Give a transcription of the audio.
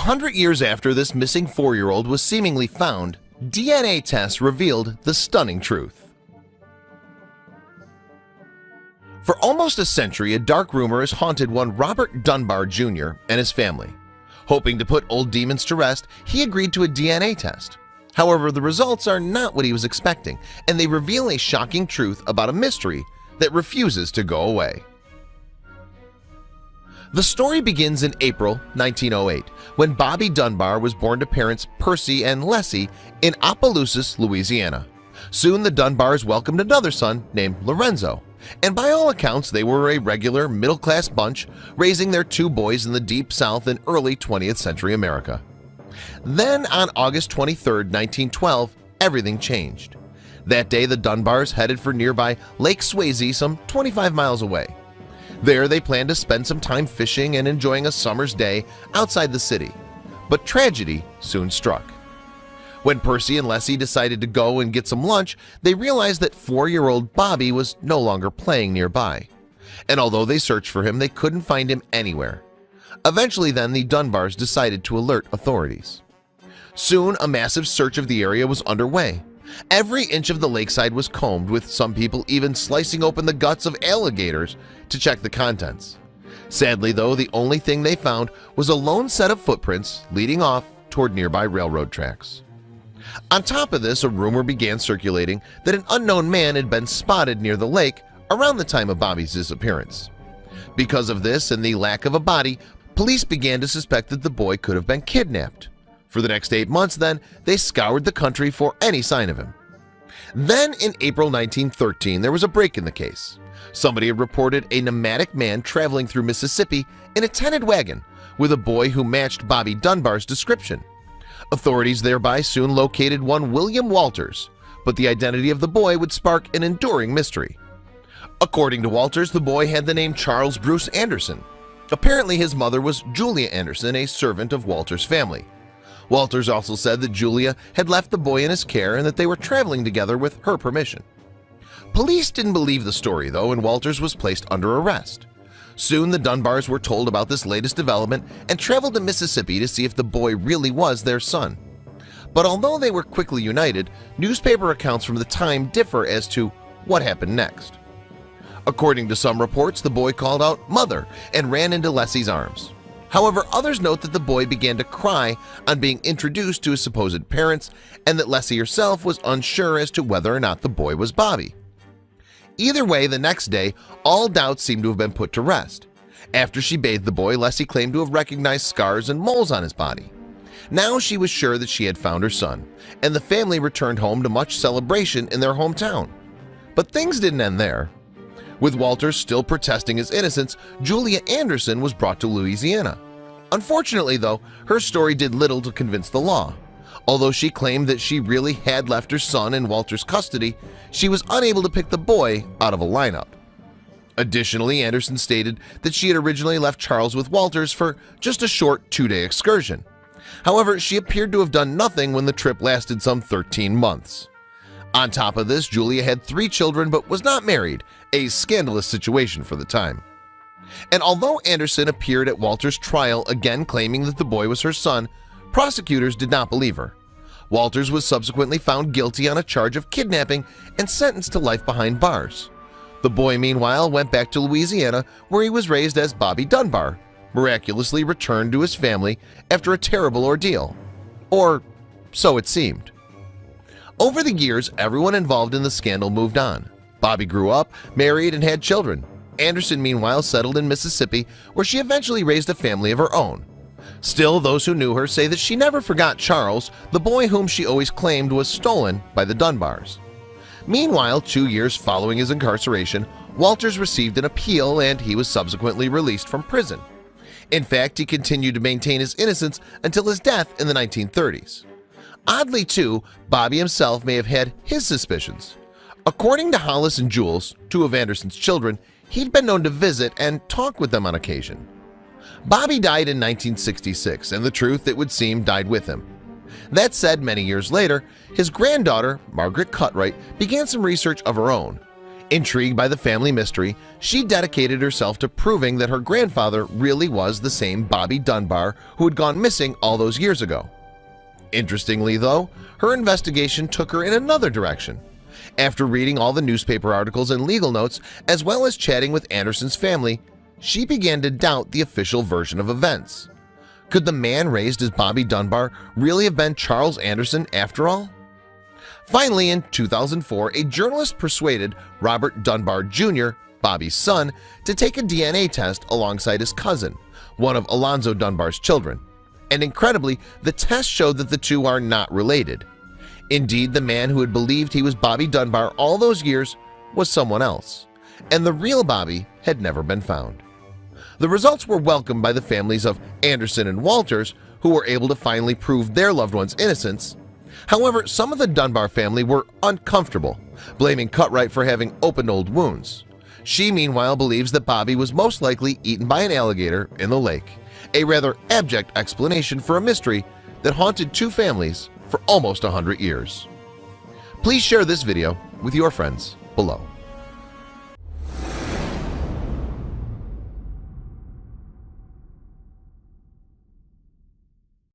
100 years after this missing 4-year-old was seemingly found, DNA tests revealed the stunning truth. For almost a century, a dark rumor has haunted one Robert Dunbar Jr. and his family. Hoping to put old demons to rest, he agreed to a DNA test. However, the results are not what he was expecting, and they reveal a shocking truth about a mystery that refuses to go away. The story begins in April 1908, when Bobby Dunbar was born to parents Percy and Leslie in Opelousas, Louisiana. Soon the Dunbars welcomed another son named Lorenzo, and by all accounts they were a regular middle-class bunch, raising their 2 boys in the deep South in early 20th century America. Then on August 23, 1912, everything changed. That day the Dunbars headed for nearby Lake Swayze, some 25 miles away. There they planned to spend some time fishing and enjoying a summer's day outside the city. But tragedy soon struck. When Percy and Leslie decided to go and get some lunch, they realized that 4-year-old Bobby was no longer playing nearby. And although they searched for him, they couldn't find him anywhere. Eventually then, the Dunbars decided to alert authorities. Soon a massive search of the area was underway. Every inch of the lakeside was combed, with some people even slicing open the guts of alligators to check the contents. Sadly though, the only thing they found was a lone set of footprints leading off toward nearby railroad tracks. On top of this, a rumor began circulating that an unknown man had been spotted near the lake around the time of Bobby's disappearance. Because of this and the lack of a body, police began to suspect that the boy could have been kidnapped. For the next 8 months then, they scoured the country for any sign of him. Then in April 1913, there was a break in the case. Somebody had reported a nomadic man traveling through Mississippi in a tented wagon with a boy who matched Bobby Dunbar's description. Authorities thereby soon located one William Walters, but the identity of the boy would spark an enduring mystery. According to Walters, the boy had the name Charles Bruce Anderson. Apparently his mother was Julia Anderson, a servant of Walters' family. Walters also said that Julia had left the boy in his care and that they were traveling together with her permission. Police didn't believe the story though, and Walters was placed under arrest. Soon the Dunbars were told about this latest development and traveled to Mississippi to see if the boy really was their son. But although they were quickly united, newspaper accounts from the time differ as to what happened next. According to some reports, the boy called out "Mother" and ran into Leslie's arms. However, others note that the boy began to cry on being introduced to his supposed parents and that Leslie herself was unsure as to whether or not the boy was Bobby. Either way, the next day, all doubts seemed to have been put to rest. After she bathed the boy, Leslie claimed to have recognized scars and moles on his body. Now she was sure that she had found her son, and the family returned home to much celebration in their hometown. But things didn't end there. With Walters still protesting his innocence, Julia Anderson was brought to Louisiana. Unfortunately though, her story did little to convince the law. Although she claimed that she really had left her son in Walters' custody, she was unable to pick the boy out of a lineup. Additionally, Anderson stated that she had originally left Charles with Walters for just a short 2-day excursion. However, she appeared to have done nothing when the trip lasted some 13 months. On top of this, Julia had 3 children but was not married, a scandalous situation for the time. And although Anderson appeared at Walters' trial again claiming that the boy was her son, prosecutors did not believe her. Walters was subsequently found guilty on a charge of kidnapping and sentenced to life behind bars. The boy, meanwhile, went back to Louisiana, where he was raised as Bobby Dunbar, miraculously returned to his family after a terrible ordeal. Or so it seemed. Over the years, everyone involved in the scandal moved on. Bobby grew up, married, and had children. Anderson, meanwhile, settled in Mississippi, where she eventually raised a family of her own. Still, those who knew her say that she never forgot Charles, the boy whom she always claimed was stolen by the Dunbars. Meanwhile, 2 years following his incarceration, Walters received an appeal and he was subsequently released from prison. In fact, he continued to maintain his innocence until his death in the 1930s. Oddly too, Bobby himself may have had his suspicions. According to Hollis and Jules, 2 of Anderson's children, he'd been known to visit and talk with them on occasion. Bobby died in 1966, and the truth, it would seem, died with him. That said, many years later, his granddaughter, Margaret Cutright, began some research of her own. Intrigued by the family mystery, she dedicated herself to proving that her grandfather really was the same Bobby Dunbar who had gone missing all those years ago. Interestingly though, her investigation took her in another direction. After reading all the newspaper articles and legal notes, as well as chatting with Anderson's family, she began to doubt the official version of events. Could the man raised as Bobby Dunbar really have been Charles Anderson after all? Finally, in 2004, a journalist persuaded Robert Dunbar Jr., Bobby's son, to take a DNA test alongside his cousin, one of Alonzo Dunbar's children. And incredibly, the test showed that the two are not related. Indeed, the man who had believed he was Bobby Dunbar all those years was someone else, and the real Bobby had never been found. The results were welcomed by the families of Anderson and Walters, who were able to finally prove their loved one's innocence. However, some of the Dunbar family were uncomfortable, blaming Cutright for having opened old wounds. She, meanwhile, believes that Bobby was most likely eaten by an alligator in the lake, a rather abject explanation for a mystery that haunted two families for almost 100 years. Please share this video with your friends below.